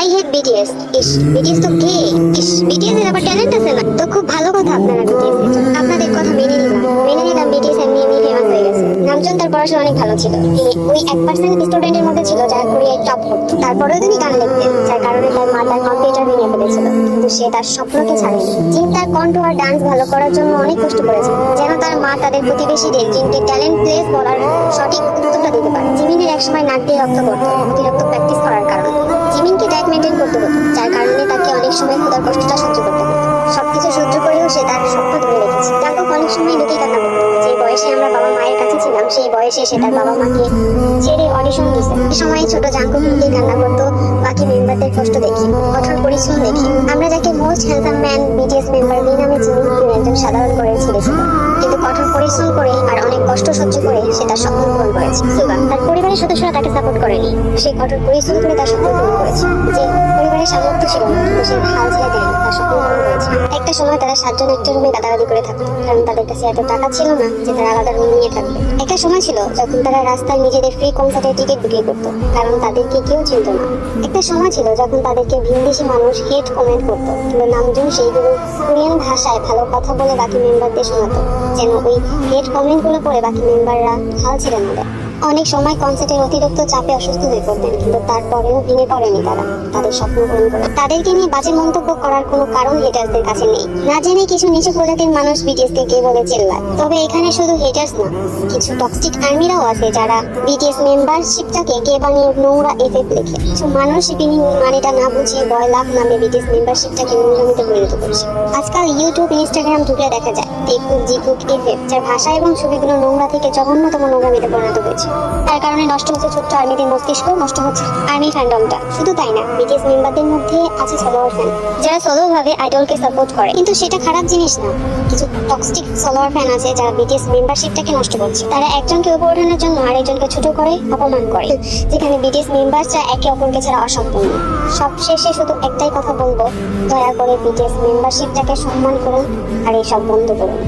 I hate BTS. Is, BTS তো কে? ইস, BTS এর আবার ট্যালেন্ট আছে না? তো খুব ভালো কথা আপনারা বিটিএস এর। আপনাদের কথা মেনে নিলাম বিটিএস এমনি এমনি ফেমাস হয়ে গেছে। নামজুন তার পড়াশোনা অনেক ভালো ছিল। তিনি ওই 1% স্টুডেন্টের মধ্যে ছিল যারা কোরিয়ায় টপ করতো। তারপরেও তিনি গান লিখতেন, যার কারণে তার মা তার কম্পিউটার ভেঙে ফেলেছিল, কিন্তু সে তার স্বপ্নকে ছাড়েনি। জিন তার কণ্ঠ আর ডান্স ভালো করার জন্য অনেক কষ্ট করেছে, যেন তার মা তাদের প্রতিবেশীদের জিনকে ট্যালেন্ট প্লেস বলার সঠিক উত্তরটা দিতে পারে। জিমিনের একসময় নাক দিয়ে রক্ত পড়তো অতিরিক্ত প্র্যাকটিস করার কারণে। জিমিনকে ডায়েট মেনটেন করতে হতো, যার কারণে তাকে অনেক সময় ক্ষুধার কষ্টটা সহ্য করতে হতো। সবকিছু সহ্য করেও সে তার স্বপ্ন ধরে রেখেছে। জাঙ্কুক অনেক সময় লুকিয়ে কান্না করতো। যে বয়সে আমরা বাবা মায়ের কাছে ছিলাম, সেই বয়সে সে তার বাবা মাকে ছেড়ে অডিশন দিছে। এই সময় ছোট জাঙ্কুক লুকিয়ে কান্না করতো বাকি মেম্বারদের কষ্ট দেখি, কঠোর পরিশ্রম দেখি। আমরা যাকে most handsome man BTS member Lee নামে চিনি, তিনি একজন সাধারণ ঘরের ছেলে ছিল, কিন্তু কঠোর পরিশ্রম করে আর অনেক কষ্ট সহ্য করে সে তার স্বপ্ন পূরণ করেছে। সুগা, তার পরিবারের সদস্যরা তাকে সাপোর্ট করেনি, সে কঠোর পরিশ্রম করে তার স্বপ্ন পূরণ করেছে। যে পরিবারের সামর্থ্য ছিল না, কিন্তু সে হাল ছেড়ে দেয়নি, তার স্বপ্ন পূরণ করেছে। একটা সময় তারা 7 জন একটা রুমে গাদাগাদি করে থাকতো, কারণ তাদের কাছে এত টাকা ছিল না যে তারা আলাদা রুম নিয়ে থাকবে। একটা সময় ছিল যখন তারা রাস্তায় নিজেদের ফ্রি কনসার্টের টিকিট বুকিং করতো, কারণ তাদেরকে কেউ চিনত না। একটা সময় ছিল যখন তাদেরকে ভিনদেশি মানুষ হেট কমেন্ট করতো, কিন্তু নামজুন সেইগুলো কোরিয়ান ভাষায় ভালো কথা বলে বাকি মেম্বারদের শোনাতো, যেন ওই হেট কমেন্টগুলো পড়ে বাকি মেম্বাররা হাল ছেড়ে না দেয়। অনেক সময় কনসার্টের অতিরিক্ত চাপে অসুস্থ হয়ে পড়তেন, কিন্তু তারপরেও ভেঙে পড়েনি তারা, তাদের স্বপ্ন পূরণ করে। তাদেরকে নিয়ে বাজে মন্তব্য করার কোনো কারণ হেটার্সদের কাছে নেই। না জেনে কিছু নিচু প্রজাতির মানুষ বিটিএস কে কে বলে চিল্লায়। তবে এখানে শুধু হেটার্স না, কিছু টক্সিক আর্মিরাও আছে যারা বিটিএস মেম্বারশিপটাকে কে বানিয়ে নোংরা এফেক্ট লেখে। কিছু মানুষ মানেটা না বুঝিয়ে বয়লাভ নামে বিটিএস মেম্বারশিপটাকে নোংরামিতে পরিণত করছে। আজকাল ইউটিউব ইনস্টাগ্রাম ঢুকলে দেখা যায় টেকুক জিকুক এফেক্ট, যার ভাষা এবং ছবিগুলো নোংরা থেকে জঘন্যতম নোংরামিতে পরিণত হয়েছে। তার কারণে নষ্ট হচ্ছে ছোট্ট আর্মিদের মস্তিষ্ক, নষ্ট হচ্ছে আর্মি ফ্যান্ডমটা। শুধু তাই না, বিটিএস মেম্বারদের মধ্যে আছে ফলোয়ার ফ্যান, যারা সোলো ভাবে আইডলকে সাপোর্ট করে, কিন্তু সেটা খারাপ জিনিস না। কিছু টক্সিক ফলোয়ার ফ্যান আছে যারা বিটিএস মেম্বারশিপটাকে নষ্ট করছে। তারা একজনকে উপর ওঠানোর জন্য আরেকজনকে ছোট করে অপমান করে, যেখানে বিটিএস মেম্বাররা একে অপরকে ছাড়া অসম্পূর্ণ। সবশেষে শুধু একটাই কথা বলবো, দয়া করে বিটিএস মেম্বারশিপটাকে সম্মান করুন আর এইসব বন্ধ করুন।